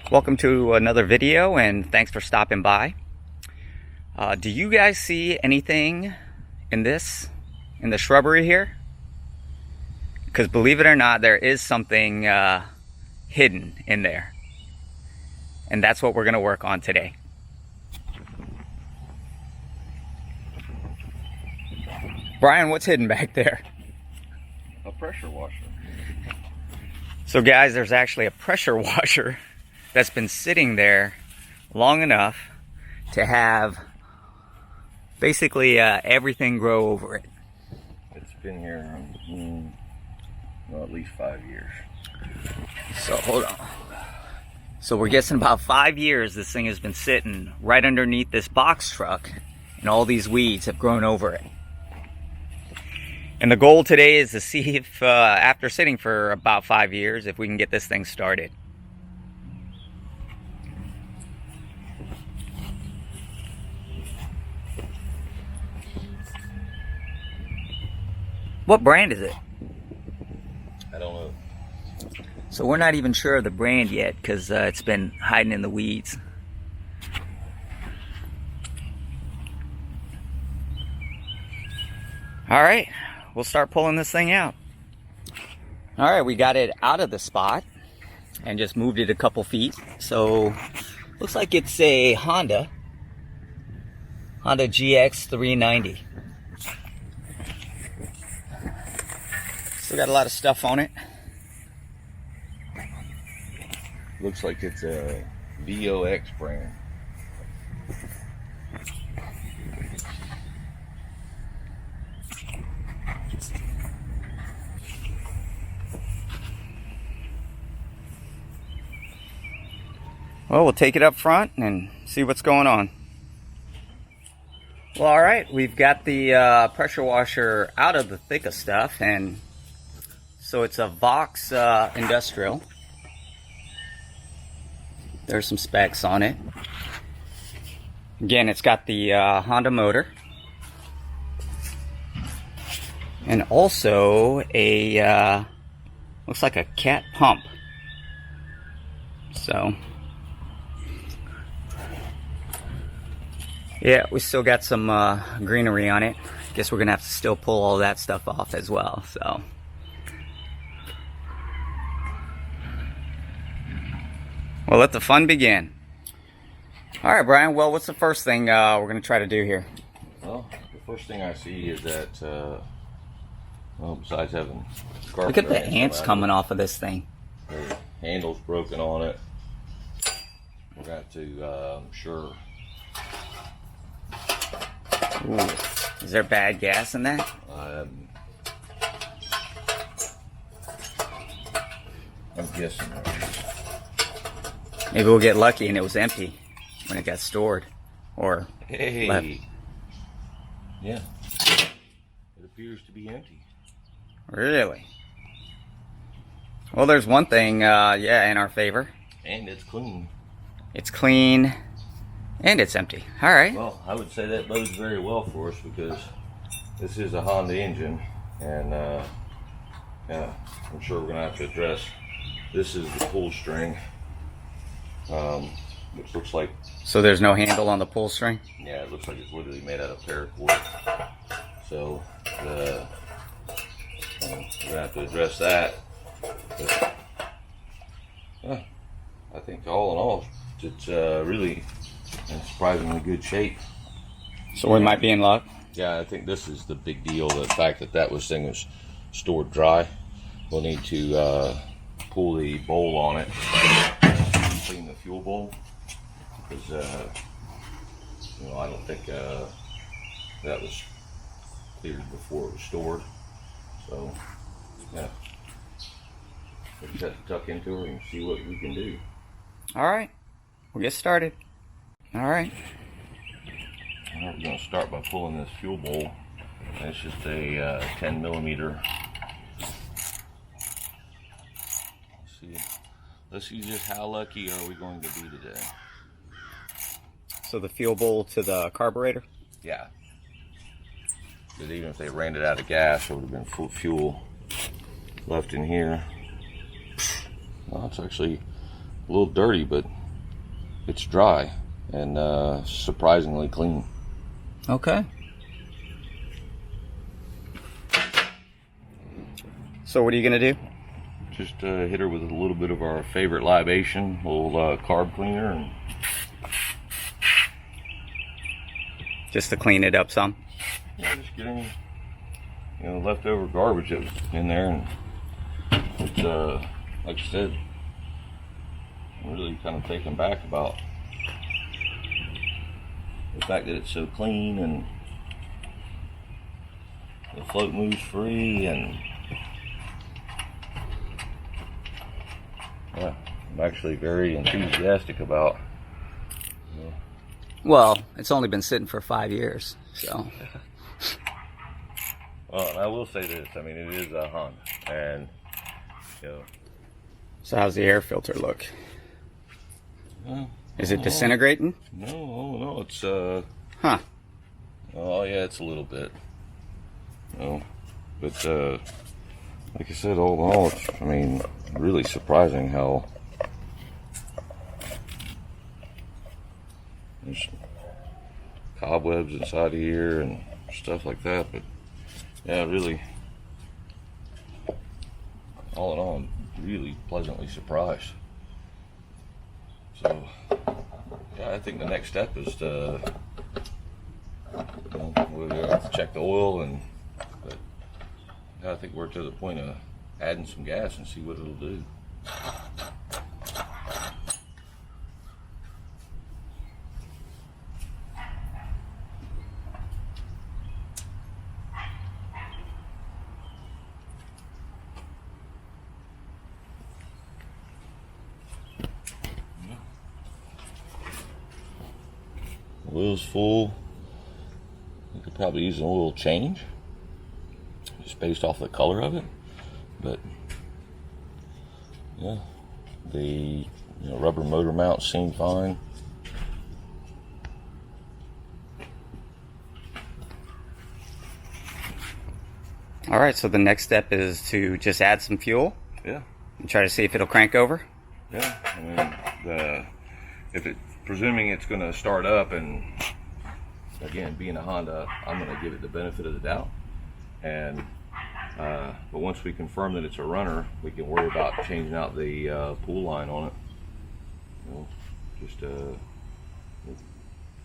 Welcome to another video, and thanks for stopping by. Do you guys see anything in the shrubbery here? Because believe it or not, there is something hidden in there. And that's what we're going to work on today. Brian, what's hidden back there? A pressure washer. So guys, there's actually a pressure washer that's been sitting there long enough to have basically everything grow over it. It's been here well, at least 5 years. So hold on. So we're guessing about 5 years this thing has been sitting right underneath this box truck, and all these weeds have grown over it. And the goal today is to see if after sitting for about 5 years, if we can get this thing started. What brand is it? I don't know. So we're not even sure of the brand yet because it's been hiding in the weeds. All right, we'll start pulling this thing out. All right, we got it out of the spot and just moved it a couple feet. So looks like it's a Honda GX 390. Still got a lot of stuff on it. Looks like it's a VOX brand. Well, we'll take it up front and see what's going on. Well, all right, we've got the pressure washer out of the thick of stuff, and so it's a Vox Industrial. There's some specs on it. Again, it's got the Honda motor, and also a looks like a cat pump. So yeah, we still got some greenery on it. Guess we're gonna have to still pull all that stuff off as well. So well, let the fun begin. All right, Brian. Well, what's the first thing we're gonna try to do here? Well, the first thing I see is that, well, besides having Look at the ants coming off of this thing. The handle's broken on it. We're going to, sure. Ooh. Is there bad gas in that? I'm guessing. Maybe we'll get lucky and it was empty when it got stored or left. Yeah, it appears to be empty. Really? Well, there's one thing, yeah, in our favor. And it's clean. It's clean and it's empty. All right. Well, I would say that bodes very well for us because this is a Honda engine, and yeah, I'm sure we're gonna have to address. This is the pull string, which looks like. So there's no handle on the pull string? Yeah, it looks like it's literally made out of paracord. So we're gonna have to address that. But, I think all in all, it's really in surprisingly good shape. So we might be in luck. Yeah, I think this is the big deal. The fact that thing was stored dry. We'll need to pull the bowl on it, clean the fuel bowl, because you know, I don't think that was cleared before it was stored. So yeah, we just have to tuck into her and see what we can do. All right, we'll get started. All right. All right, we're going to start by pulling this fuel bowl. It's just a 10 millimeter. Let's see just how lucky are we going to be today. So the fuel bowl to the carburetor? Yeah. Because even if they ran it out of gas, there would have been full fuel left in here. Well, it's actually little dirty, but it's dry and surprisingly clean. Okay. So what are you gonna do? Just hit her with a little bit of our favorite libation, a little carb cleaner, and Just to clean it up some. yeah, just get any leftover garbage that was in there, and it's like I said, I'm really kind of taken back about the fact that it's so clean and the float moves free, and yeah, I'm actually very enthusiastic about. Well, it's only been sitting for 5 years, so. Well, and I will say this, I mean, it is a Honda, and So how's the air filter look? Is it disintegrating? No, it's Huh. oh yeah, it's a little bit. But like I said, all in all, it's, I mean, really surprising how there's cobwebs inside of here and stuff like that. But yeah, really, all in all, I'm really pleasantly surprised. So yeah, I think the next step is to we'll have to check the oil, but I think we're to the point of adding some gas and see what it'll do. Oil's full. You could probably use an oil change, just based off the color of it. But yeah, the rubber motor mounts seem fine. All right, so the next step is to just add some fuel Yeah, and try to see if it'll crank over. yeah. I mean, presuming it's going to start up, and again, being a Honda, I'm going to give it the benefit of the doubt. And but once we confirm that it's a runner, we can worry about changing out the pool line on it. Just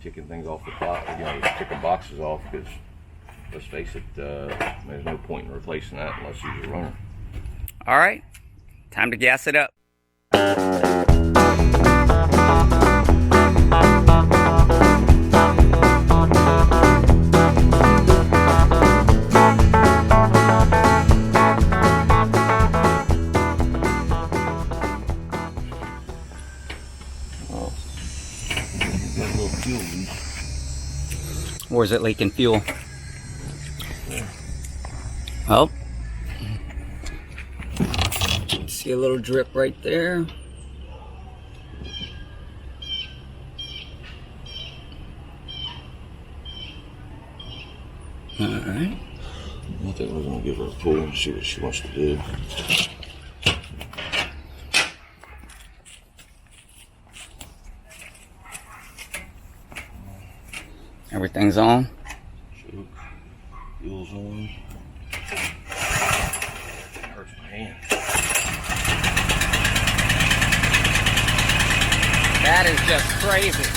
ticking things off the box, ticking boxes off, because let's face it, there's no point in replacing that unless you use a runner. All right, time to gas it up. Or is it leaking fuel? Oh. See a little drip right there. Alright. I think we're going to give her a pull and see what she wants to do. Everything's on. Fuel's on. Hurts my hand. That is just crazy.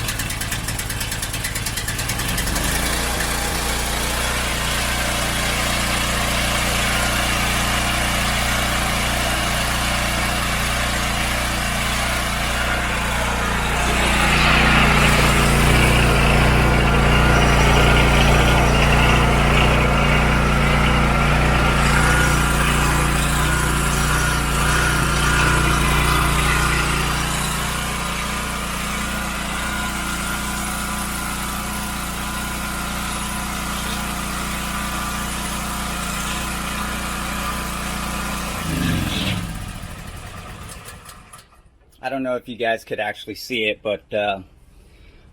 I don't know if you guys could actually see it, but I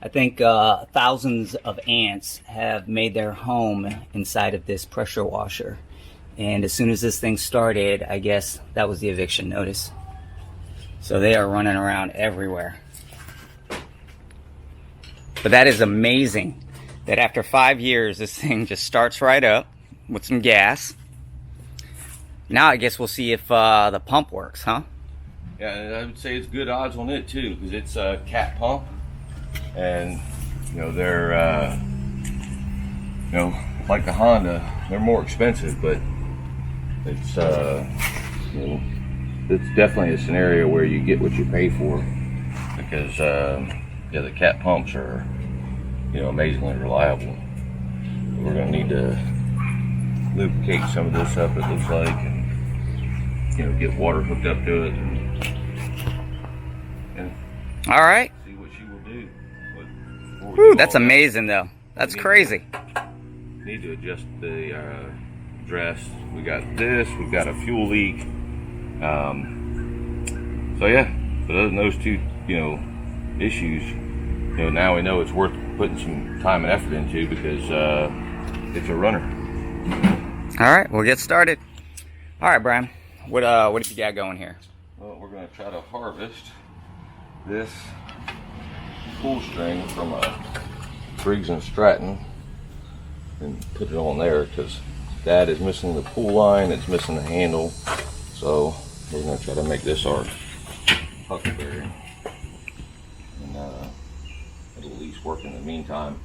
think thousands of ants have made their home inside of this pressure washer. And as soon as this thing started, I guess that was the eviction notice. So they are running around everywhere. But that is amazing that after 5 years, this thing just starts right up with some gas. Now I guess we'll see if the pump works, huh? Yeah, and I would say it's good odds on it too, because it's a cat pump, and you know they're you know, like the Honda, they're more expensive, but it's you know, it's definitely a scenario where you get what you pay for, because yeah, the cat pumps are, you know, amazingly reliable. We're gonna need to lubricate some of this up, it looks like, and you know, get water hooked up to it, and All right. see what she will do. Whew, that's amazing, though. That's crazy. Need to adjust the dress. We got this. We've got a fuel leak. So yeah, but other than those two, you know, issues, you know, now we know it's worth putting some time and effort into, because it's a runner. All right, we'll get started. All right, Brian, what have you got going here? Well, we're going to try to harvest this pull string from a Briggs & Stratton and put it on there, because that is missing the pull line, it's missing the handle. So we're going to try to make this our huckleberry, and it'll at least work in the meantime.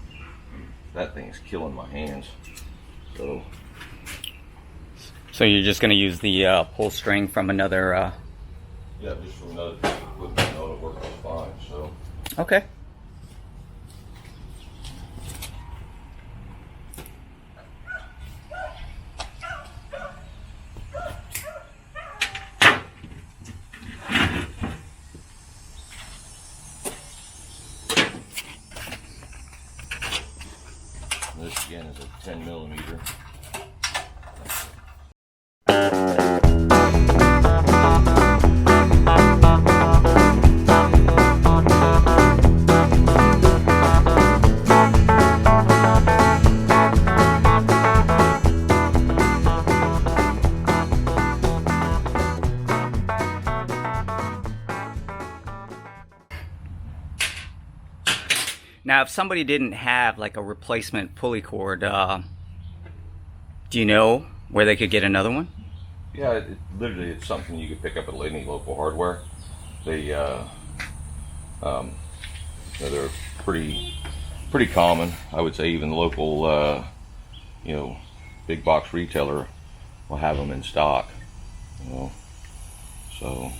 That thing's killing my hands. So you're just going to use the pull string from another... Yeah, just from another piece of equipment, you know, it works fine. So Okay. this again is a 10mm. Now, if somebody didn't have like a replacement pulley cord, do you know where they could get another one? Yeah, literally, it's something you could pick up at any local hardware. They, you know, they're pretty common. I would say even the local, you know, big box retailer will have them in stock. You know, so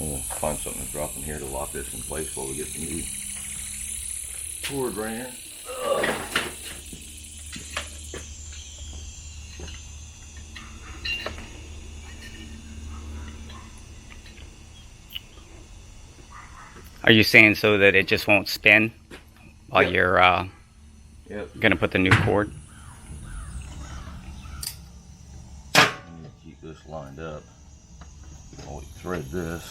I'm gonna find something to drop in here to lock this in place while we get the new cord ran. Are you saying so that it just won't spin while Yep. you're Yep. going to put the new cord? I need to keep this lined up while we thread this.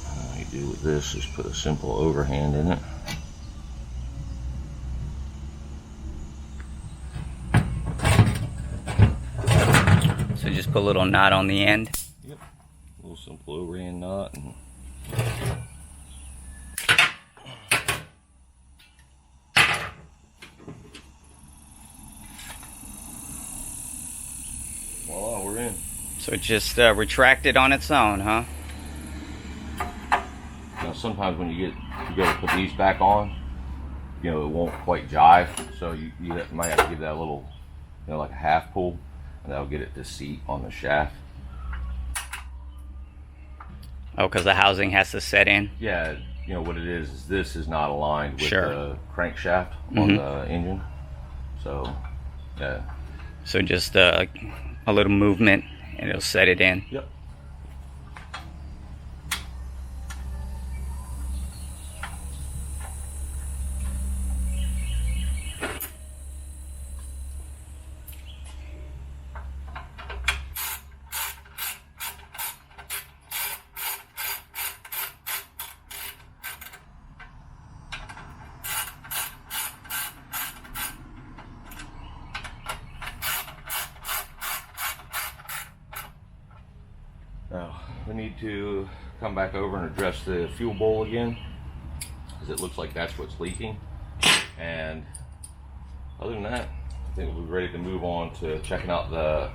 All you do with this is put a simple overhand in it. So just put a little knot on the end. Yep. A little simple overhand knot. And voila, we're in. So it just retracted on its own, huh? Now, sometimes when you go to put these back on, you know, it won't quite jive. So you might have to give that a little, you know, like a half pull, and that'll get it to seat on the shaft. Oh, because the housing has to set in. Yeah, you know what it is this is not aligned with Sure. the crankshaft on the engine. So, yeah. So just a little movement and it'll set it in. Yep. we need to come back over and address the fuel bowl again, because it looks like that's what's leaking. And other than that, I think we'll be ready to move on to checking out the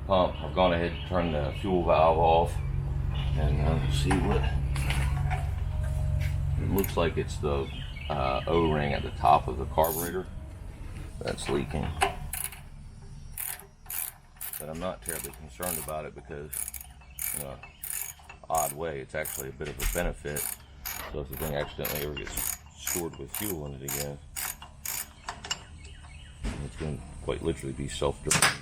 pump. I've gone ahead and turned the fuel valve off, and see what it looks like. It's the O-ring at the top of the carburetor that's leaking. But I'm not terribly concerned about it because, in an odd way, it's actually a bit of a benefit. So if the thing accidentally ever gets stored with fuel in it again, it's going to quite literally be self-draining.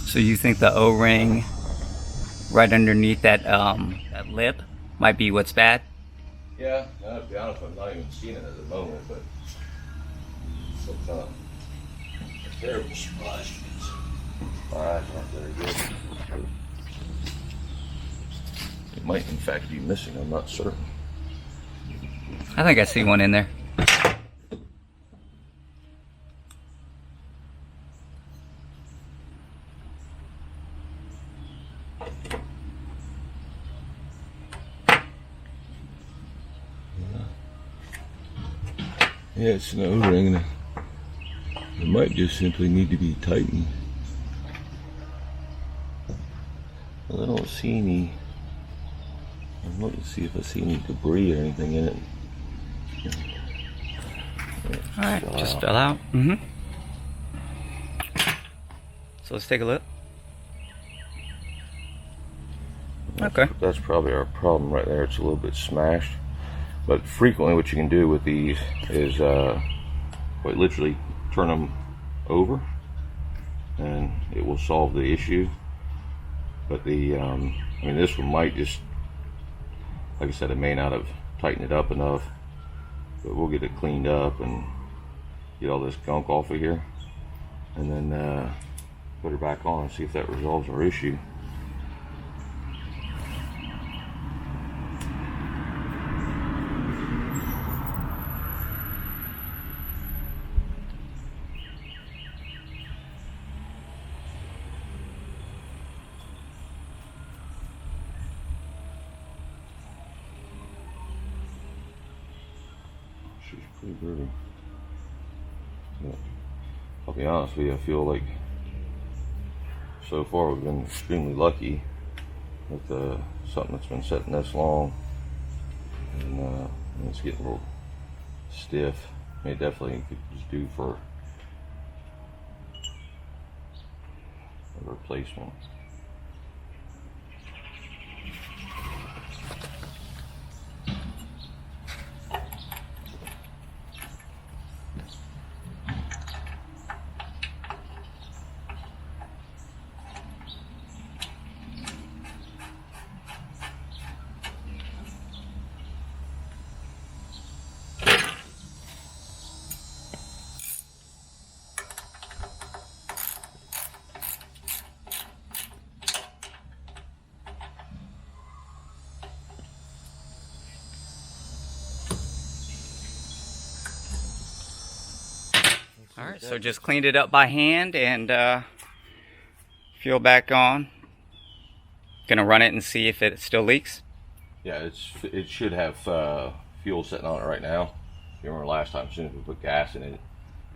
So you think the O-ring right underneath that that lip might be what's bad? Yeah, to be honest, I'm not even seeing it at the moment, but it's not a terrible splash. Alright, not very good. It might in fact be missing, I'm not certain. I think I see one in there. Yeah, it's an O-ring, and it might just simply need to be tightened. Well, I don't see any. I'm looking to see if I see any debris or anything in it. Alright, just fell out. So let's take a look. Okay. That's probably our problem right there. It's a little bit smashed. But frequently what you can do with these is quite literally turn them over and it will solve the issue. But the, I mean, this one might just, like I said, it may not have tightened it up enough, but we'll get it cleaned up and get all this gunk off of here and then put her back on and see if that resolves our issue. She's pretty dirty. Yeah. I'll be honest with you, I feel like so far we've been extremely lucky with something that's been sitting this long, and it's getting a little stiff. I mean, it definitely could just do for a replacement. Alright, so just cleaned it up by hand and fuel back on. Gonna run it and see if it still leaks. Yeah, it should have fuel sitting on it right now. You remember last time, as soon as we put gas in it,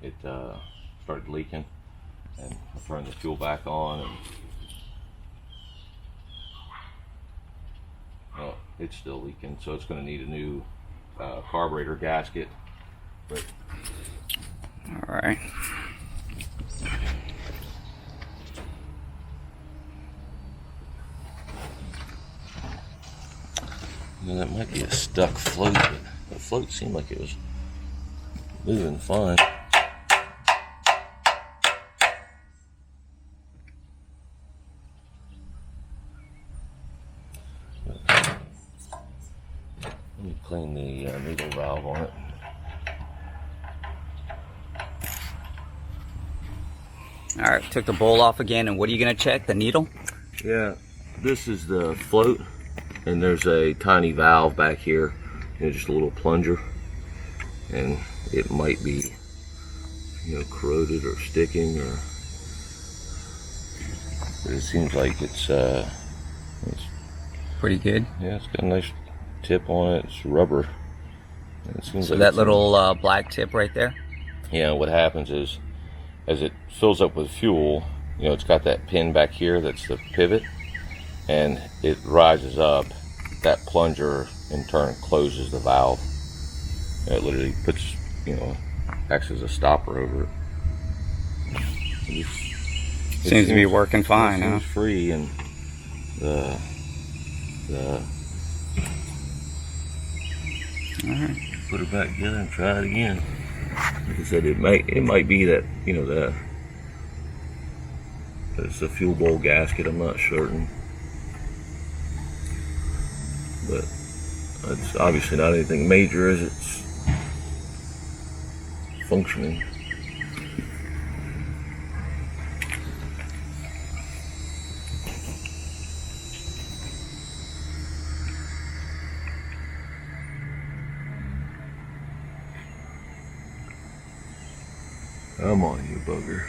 it started leaking. And I turned the fuel back on, and well, it's still leaking, so it's going to need a new carburetor gasket. But all right. you know, that might be a stuck float, but the float seemed like it was moving fine. Let me clean the needle valve on it. All right, took the bowl off again, and what are you gonna check? The needle? Yeah, this is the float, and there's a tiny valve back here, just a little plunger, and it might be, corroded or sticking, or. But it seems like it's pretty good. Yeah, it's got a nice tip on it. It's rubber. And it seems So like that little black tip right there. Yeah, what happens is, as it fills up with fuel, it's got that pin back here that's the pivot, and it rises up. That plunger in turn closes the valve. It literally puts, acts as a stopper over it. Seems to be working fine, it huh? seems free, and the All right. put it back together and try it again. Like I said, it might be that it's a fuel bowl gasket. I'm not certain, but it's obviously not anything major as it's functioning. Come on, you bugger.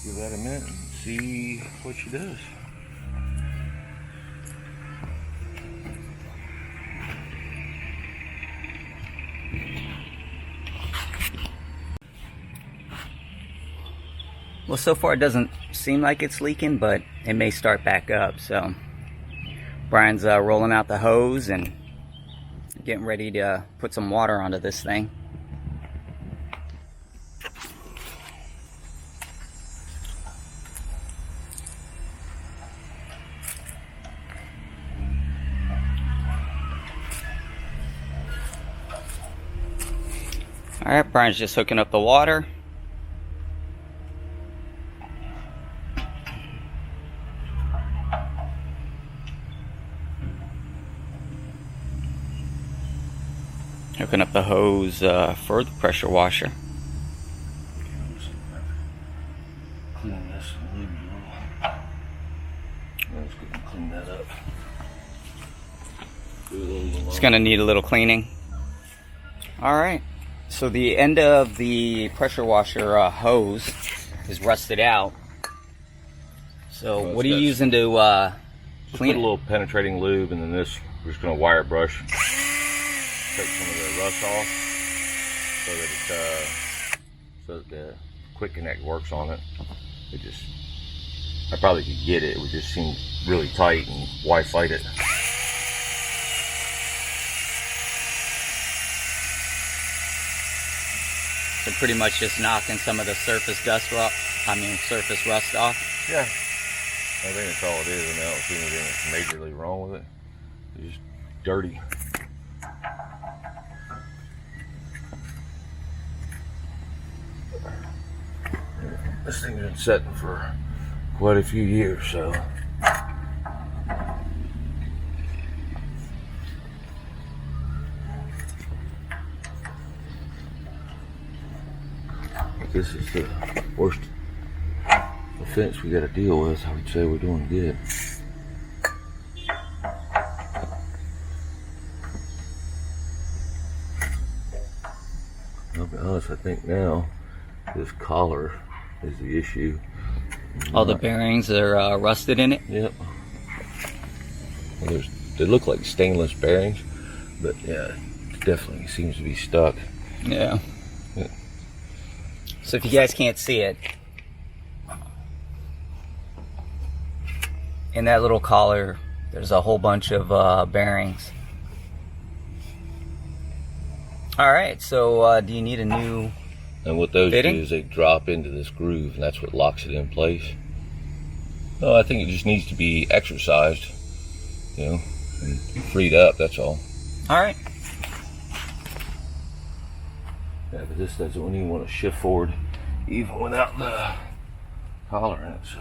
Give that a minute and see what she does. Well, so far it doesn't seem like it's leaking, but it may start back up. So Brian's rolling out the hose and getting ready to put some water onto this thing. All right, Brian's just hooking up the water. Hooking up the hose for the pressure washer. Clean this a little. Let's go and clean that up. It's gonna need a little cleaning. All right. So the end of the pressure washer hose is rusted out. So Well, what are you using to Just clean put a it? little penetrating lube, and then this, we're just going to wire brush, take some of the rust off, so that the quick connect works on it. I probably could get it. It would just seem really tight, and why fight it? So pretty much just knocking some of the surface surface rust off. Yeah. I think that's all it is. I mean, I don't see anything that's majorly wrong with it. It's just dirty. This thing's been sitting for quite a few years, so. This is the worst offense we got to deal with. I would say we're doing good. I'll be honest, I think now this collar is the issue. All the bearings are rusted in it. Yep. Well, they look like stainless bearings, but yeah, definitely seems to be stuck. Yeah. Yeah. So if you guys can't see it, in that little collar, there's a whole bunch of bearings. All right, so do you need a new And what those fitting? do is they drop into this groove, and that's what locks it in place. No, I think it just needs to be exercised, you know, and freed up, that's all. All right. Yeah, but this doesn't even want to shift forward even without the collar in it, so.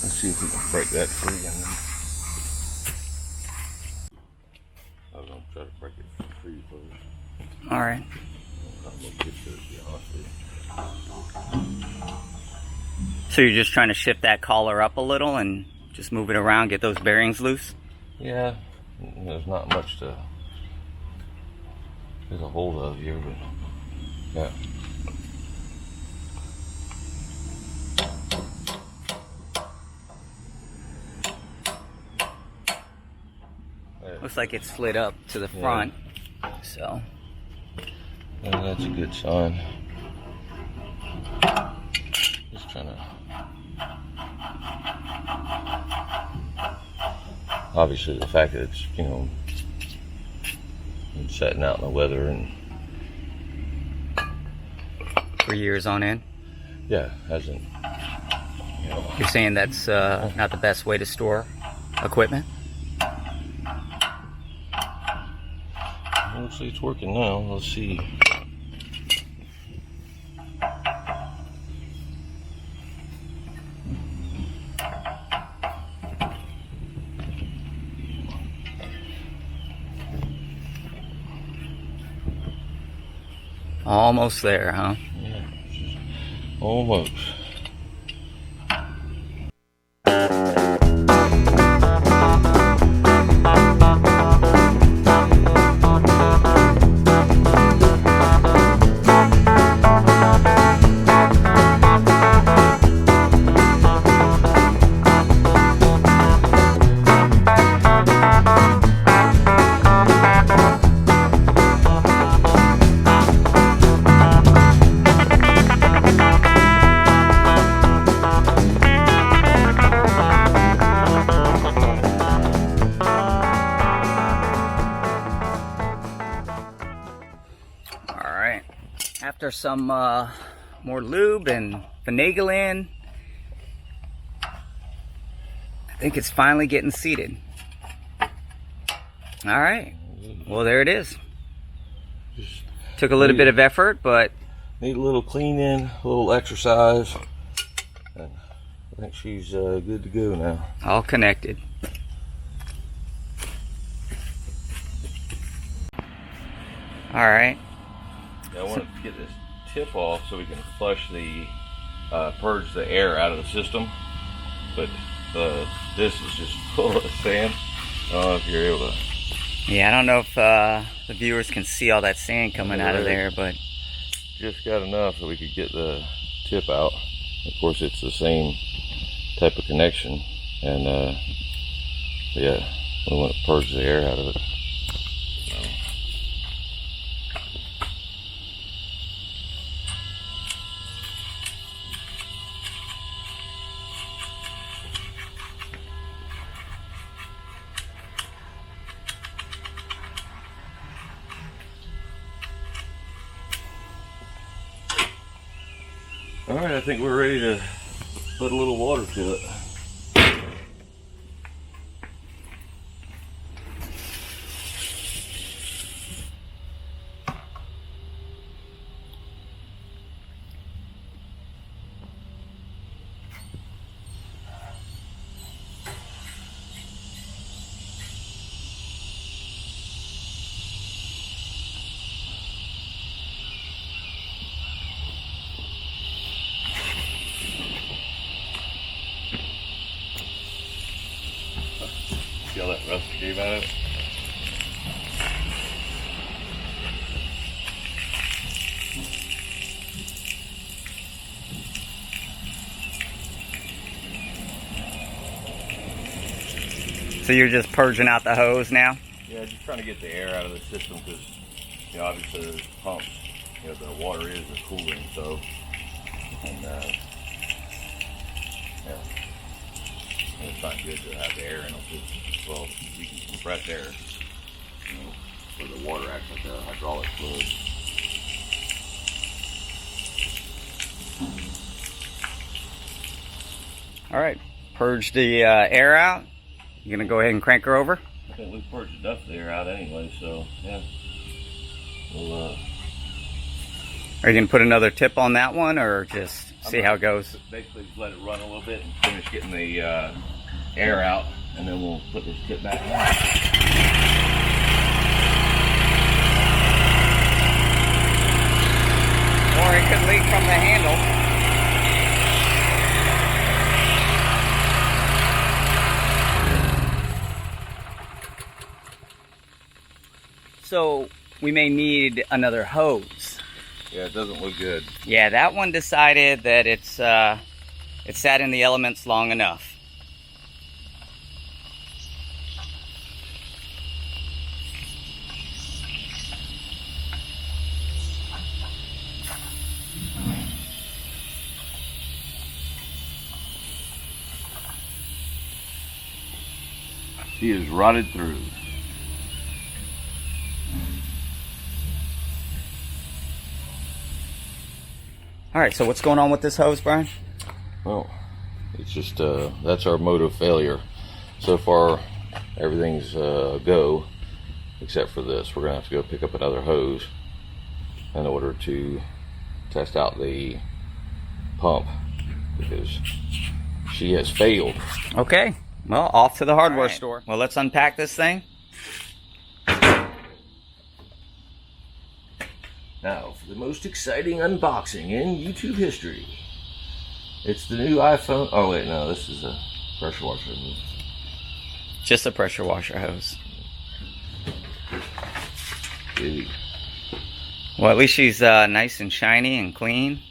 Let's see if we can break that free. And then I was going to try to break it free first. All right. I'm going to get to it, to be honest with you. So you're just trying to shift that collar up a little and just move it around, get those bearings loose? Yeah, there's not much to get a hold of here, but yeah. Looks like it slid up to the front, so. And that's a good sign. Just trying to. Obviously, the fact that it's, you know, been sitting out in the weather and For years on end. yeah, hasn't. You know, You're saying that's not the best way to store equipment? looks like it's working now. Let's see. Almost there, huh? Yeah, almost. After some more lube and finagling, I think it's finally getting seated. All right. Well, there it is. Took a little bit of effort, but Need a little cleaning, a little exercise. And I think she's good to go now. all connected. All right. Yeah, I want to get this tip off so we can flush the, purge the air out of the system. But this is just full of sand. I don't know if you're able to. Yeah, I don't know if the viewers can see all that sand coming out of there, but Just got enough so we could get the tip out. Of course, it's the same type of connection. And yeah, we want to purge the air out of it. All right, I think we're ready to put a little water to it. See how that rust came out of it? So you're just purging out the hose now? Yeah, just trying to get the air out of the system because, you know, obviously the pumps, you know, the water is cooling, so, and, yeah, and it's not good to have the air in them because, well, you can compress air, you know, where the water acts like a hydraulic fluid. All right, purge the air out. You're gonna go ahead and crank her over? I think we've purged enough of the air out anyway, so, yeah. We'll, Are you gonna put another tip on that one, or just see how it goes? Basically, just let it run a little bit and finish getting the air out, and then we'll put this tip back on. Or it could leak from the handle. So we may need another hose. Yeah, it doesn't look good. Yeah, that one decided that it sat in the elements long enough. She is rotted through. All right, so what's going on with this hose, Brian? Well, it's just, that's our mode of failure. So far, everything's a go, except for this. We're gonna have to go pick up another hose in order to test out the pump, because she has failed. Okay, well, off to the hardware store. Well, let's unpack this thing. Now, for the most exciting unboxing in YouTube history. It's the new iPhone. Oh, wait, no, this is a pressure washer. Just a pressure washer hose. Dude. Well, at least she's nice and shiny and clean.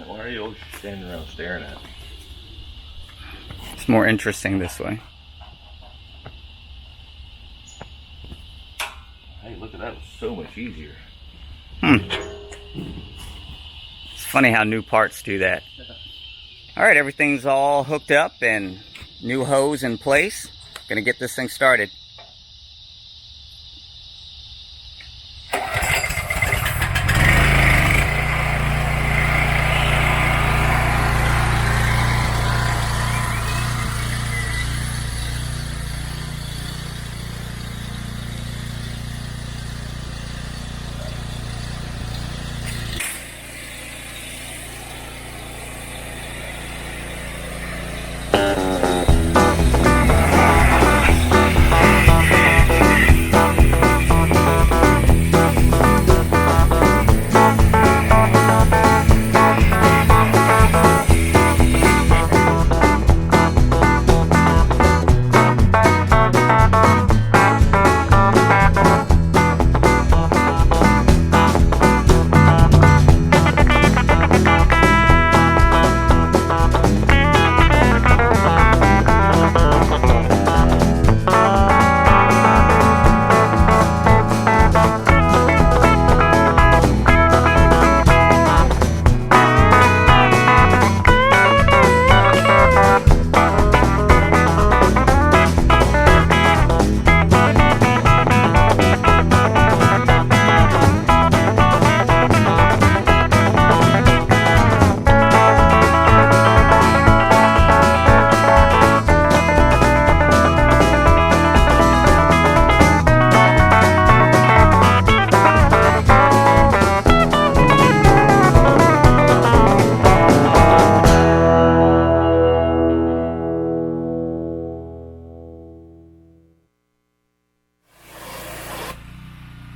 Why are you always standing around staring at me? It's more interesting this way. Hey, look at that. It was so much easier. It's funny how new parts do that. All right, everything's all hooked up and new hose in place. Gonna get this thing started.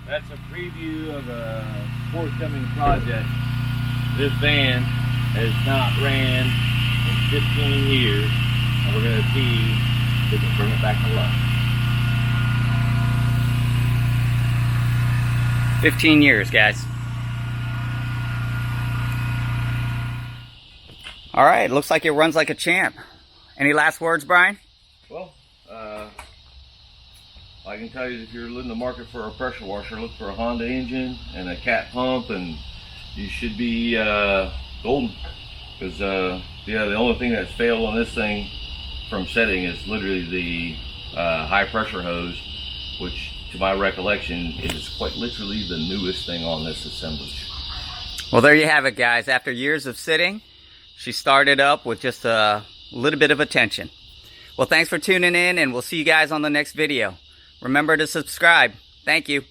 That's a preview of a forthcoming project. This van has not ran in 15 years, and we're going to see if we can bring it back to life. 15 years, guys. All right, looks like it runs like a champ. Any last words, Brian? Well, I can tell you if you're in the market for a pressure washer, look for a Honda engine and a cat pump, and you should be golden. Because yeah, the only thing that's failed on this thing from setting is literally the high pressure hose, which to my recollection is quite literally the newest thing on this assemblage. Well, there you have it, guys. After years of sitting, she started up with just a little bit of attention. Well, thanks for tuning in, and we'll see you guys on the next video. Remember to subscribe. Thank you.